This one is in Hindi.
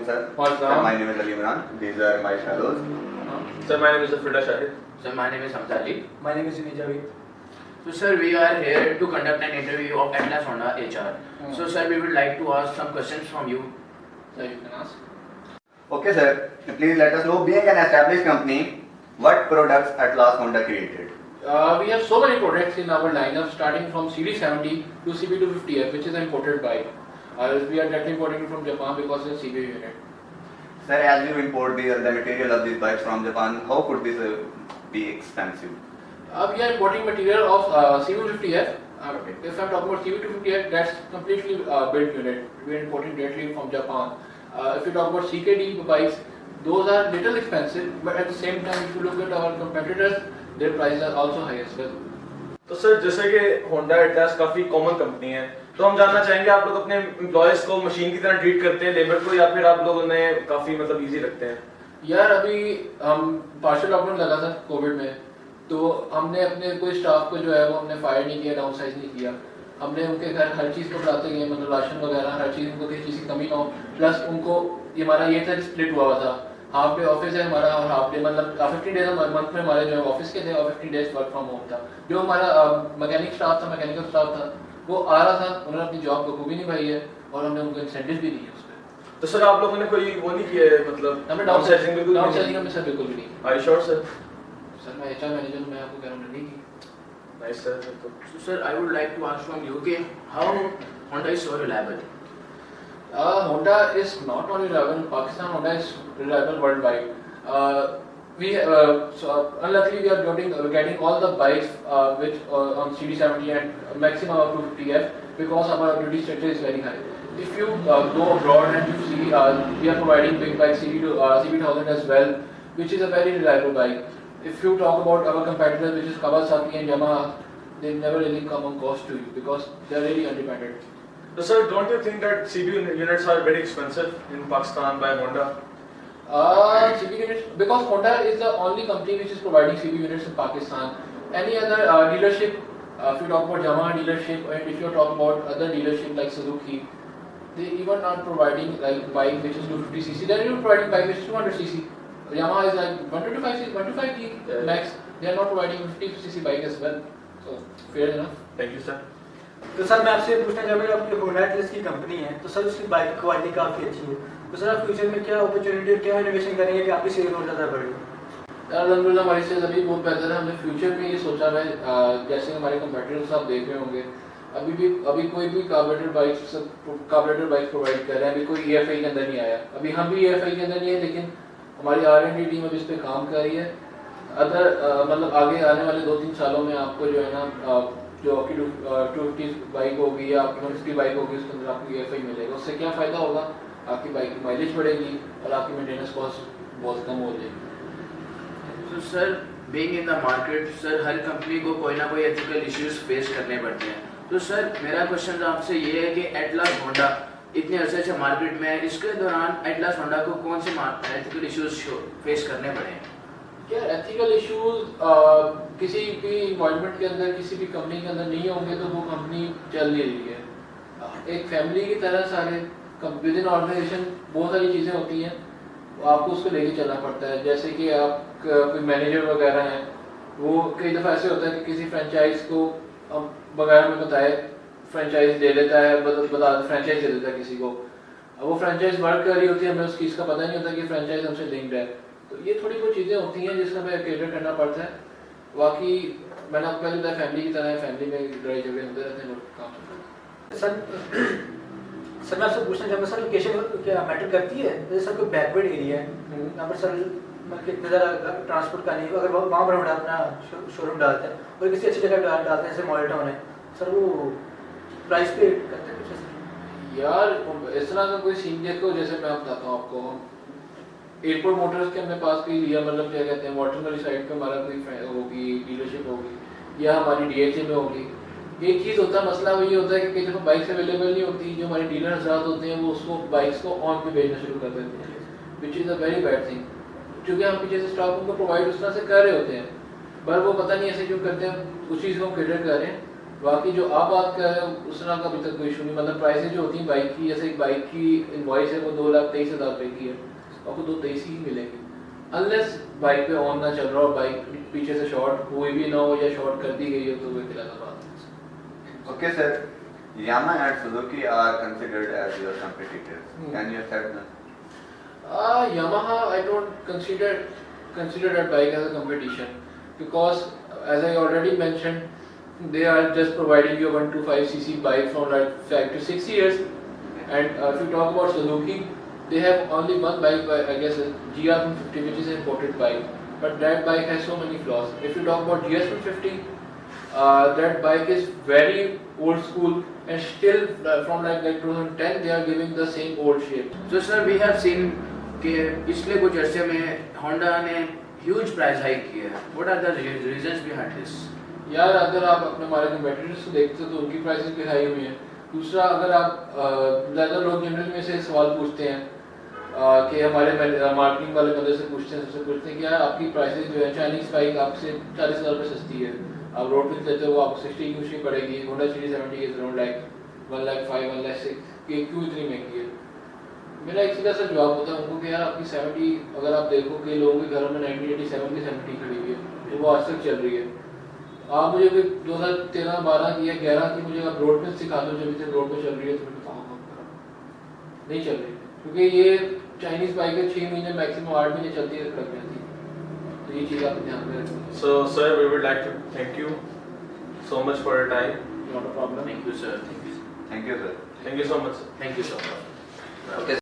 you, sir. What's Sir, wrong? my name is Ali Imran. These are my fellows. Sir, my name is Afrida Shahid. Sir, my name is Hamza Ali. My name is Junaid Javed. So, sir, we are here to conduct an interview of Atlas Honda HR. So, sir, we would like to ask some questions from you. Sir, you can ask. Okay, sir. Please let us know, being an established company, what products Atlas Honda created? We have so many products in our lineup, starting from CD70 to CB250F, which is an imported bike. We are directly importing it from Japan because it's a CBU unit. Sir, as you import the material of these bikes from Japan, how could this be expensive? We are importing material of CB250F. If I'm talking about CB250F, that's completely built unit. We are importing directly from Japan. If you talk about CKD bikes, those are little expensive, but at the same time, if you look at our competitors, their prices are also high as well. तो सर जैसे कि होंडा एटलास काफी कॉमन कंपनी है, तो हम जानना चाहेंगे आप लोग अपने एम्प्लॉयज को मशीन की तरह ट्रीट करते हैं लेबर को, या फिर आप लोग उन्हें काफी मतलब इजी रखते हैं? यार अभी हम पार्शियल लॉकडाउन लगा था कोविड में, तो हमने अपने कोई स्टाफ को जो है वो हमने फायर नहीं किया, डाउन साइज नहीं किया। हमने उनके घर हर चीज़ को बढ़ाते गए, मतलब राशन वगैरह हर चीज़, उनको किसी चीज़ की कमी ना हो। प्लस उनको हमारा ये था स्प्लिट हुआ था, हाफ डे ऑफिस है हमारा और हाफ डे मतलब 15 डेज मंथ में हमारे जो है ऑफिस के थे और 15 डेज वर्क फ्रॉम होम था। जो हमारा मैकेनिक स्टाफ था, मैकेनिकल स्टाफ था, वो आ रहा था, उन्होंने अपनी जॉब को खूबी निभाई है और हमने उनको इंसेंटिव भी दिए उस पर। तो सर आप लोगों ने कोई वो नहीं किया है, मतलब हमें डाउन साइजिंग बिल्कुल हमें सर बिल्कुल भी नहीं। Are you sure sir? Sir मैं एचआर मैनेजर हूं, मैं आपको कह रहा हूं नहीं की। Nice sir. So, sir, I would like to ask from you, okay, how Honda is so reliable? Honda is not only reliable in Pakistan, Honda is reliable worldwide. Unluckily, we are getting all the bikes which on CD70 and maximum up to 50F because our duty structure is very high. If you go abroad and you see, we are providing big bikes CB1000 as well, which is a very reliable bike. If you talk about our competitors, which is Kawasaki and Yamaha, they never really come on cost to you because they are really independent. So sir, don't you think that CB units are very expensive in Pakistan by Honda? CB units, because Honda is the only company which is providing CB units in Pakistan. Any other dealership, if you talk about Yamaha dealership and if you talk about other dealership like Suzuki, they even not providing like bike which is 250cc. They are even providing bike which is 200cc. Yamaha is like 125cc max. They are not providing 50cc bike as well. So fair enough. Thank you sir. तो सर मैं आपसे पूछना चाहूँगा, आपकी होंडा एटलस की कंपनी है, तो सर उसकी बाइक की क्वालिटी काफ़ी अच्छी है, तो सर आप फ्यूचर में क्या अपॉर्चुनिटी, क्या इनोवेशन करेंगे कि आपकी सेल और ज़्यादा बढ़े? अल्हम्दुलिल्लाह हमारी सेल अभी बहुत बेहतर है। हमने फ्यूचर में ये सोचा है, जैसे हमारे कंपटीटर्स आप देख रहे होंगे, अभी कोई भी कार्बोरेटर बाइक प्रोवाइड कर रहे हैं, अभी कोई EFI के अंदर नहीं आया, अभी हम भी EFI के अंदर नहीं है, लेकिन हमारी R&D टीम अभी इस पर काम कर रही है। मतलब आगे आने वाले 2-3 सालों में आपको जो है ना, जो आपकी 250 बाइक होगी या आपकी 150 बाइक होगी, उसके अंदर आपको EFI मिलेगा। उससे क्या फ़ायदा होगा, आपकी बाइक की माइलेज बढ़ेगी और आपकी मेंटेनेंस कॉस्ट बहुत कम हो जाएगी। So, sir, being in the market, sir, her company को कोई ना कोई एथिकल इश्यूज फेस करने पड़ते हैं। तो सर मेरा क्वेश्चन आपसे ये है कि एटलास होंडा इतने अर्से से मार्केट में है, इसके दौरान एटलास होंडा को कौन से एथिकल इश्यूज फेस करने पड़े हैं? क्या एथिकल इश्यूज किसी भी इन्वायरमेंट के अंदर, किसी भी कंपनी के अंदर नहीं होंगे तो वो कंपनी चल नहीं रही है। एक फैमिली की तरह सारे विद इन ऑर्गेनाइजेशन बहुत सारी चीज़ें होती हैं, आपको उसको लेके चलना पड़ता है। जैसे कि आप कोई मैनेजर वगैरह हैं, वो कई दफ़ा ऐसे होता है कि किसी फ्रेंचाइज को बगैर में बताए फ्रेंचाइज दे देता है, फ्रेंचाइज दे देता है किसी को, वो फ्रेंचाइज वर्क कर रही होती है, हमें उस चीज़ का पता नहीं होता कि फ्रेंचाइज हमसे लिंक्ड है। तो ये थोड़ी बहुत चीज़ें होती हैं जिसका हमें केटर करना पड़ता है। बाकी मैंने आपको पहले बताया फैमिली की तरह है, फैमिली में लड़ाई झगड़े होते रहते हैं, काम चलता है। सर मैं आपसे पूछना चाहूँगा, सर लोकेशन क्या मैटर करती है? जैसे सर कोई बैकवर्ड एरिया है, यहाँ पर सर कितने ज़्यादा ट्रांसपोर्ट का नहीं, अगर वहाँ पर हम अपना शोरूम डालते हैं और किसी अच्छी जगह डालते हैं जैसे मॉडल टाउन है, सर वो प्राइस पे करते हैं कुछ ऐसा? यार इस तरह का कोई सीन देखो, जैसे मैं बताता हूँ आपको, एयरपोर्ट मोटर्स के हमने पास कोई लिया, मतलब क्या कहते हैं वाटरमरी साइड पे हमारा कोई होगी डीलरशिप होगी या हमारी DHA में होगी। एक चीज़ होता है, मसला वही होता है कि कई दफ़ा बाइक्स अवेलेबल नहीं होती, जो हमारे डीलर हजरात होते हैं वो उसको बाइक्स को ऑन पे भेजना शुरू कर देते हैं, which is a very bad thing. क्योंकि हम पीछे से स्टॉक उनको प्रोवाइड उस तरह से कर रहे होते हैं, पर वो पता नहीं ऐसे क्यों करते हैं, उस चीज़ को हम कैटर कर रहे हैं। बाकी जो आप बात कर रहे हो उस तरह का अभी तक कोई इशू नहीं, मतलब प्राइसेज जो होती हैं बाइक की, जैसे एक बाइक की इनवॉइस है वो 2,23,000 रुपये की है, आपको 2,23 ही मिलेगी अनलेस बाइक पे ऑन ना चल रहा हो, बाइक पीछे से शॉर्ट हुई भी ना हो या शॉर्ट कर दी गई हो तो वो एक अलग बात है। Okay, sir. Yamaha and Suzuki are considered as your competitors. Can you accept that? Yamaha, I don't consider that bike as a competition because, as I already mentioned, they are just providing you a 125cc bike from like 5 to 6 years. And if you talk about Suzuki, they have only one bike, I guess, GR150, which is an imported bike. But that bike has so many flaws. If you talk about GS150, that bike is very old school and still from like 2010 they are giving the same old shape. So sir, we have seen कि पिछले कुछ अर्से में होंडा ने ह्यूज प्राइस हाइक किया है. What are the reasons behind this? यार अगर आप अपने हमारे कंपेटिटर्स को देखते हो तो उनकी प्राइसेस भी हाई हुई हैं। दूसरा, अगर आप ज़्यादा लोग जनरल में से सवाल पूछते हैं कि हमारे मार्केटिंग वाले बंदे से पूछते हैं, सबसे पूछते हैं कि यार आपकी प्राइसेस जो है चाइनीज़ बाइक आपसे 40,000 रुपये सस्ती है, आप रोड पे लेते हो वो आपको 60 की उसकी पड़ेगी, Honda city 70 is around like 1,05,000 1,06,000 कि क्यों इतनी महंगी है। मेरा एक सीधा सा जवाब होता है उनको कि यार आपकी 70, अगर आप देखो कि लोगों के घरों में 1987 की 70 खड़ी हुई है तो वो आज तक चल रही है। आप मुझे कोई 2013-12 की या 11 की मुझे आप रोड पे सिखा दो जब तक रोड पे चल रही है तो मैं बताऊँगा नहीं चल रही, क्योंकि ये चाइनीज़ बाइकें 6 महीने मैक्सिमम 8 महीने चलती है खड़क जाती है, तो ये चीज़ आप ध्यान में रखें। So sir, we would like to thank you so much for your time. Not a problem. Thank you sir. Thank you, sir. Thank you so much, sir. Thank you so much. Okay.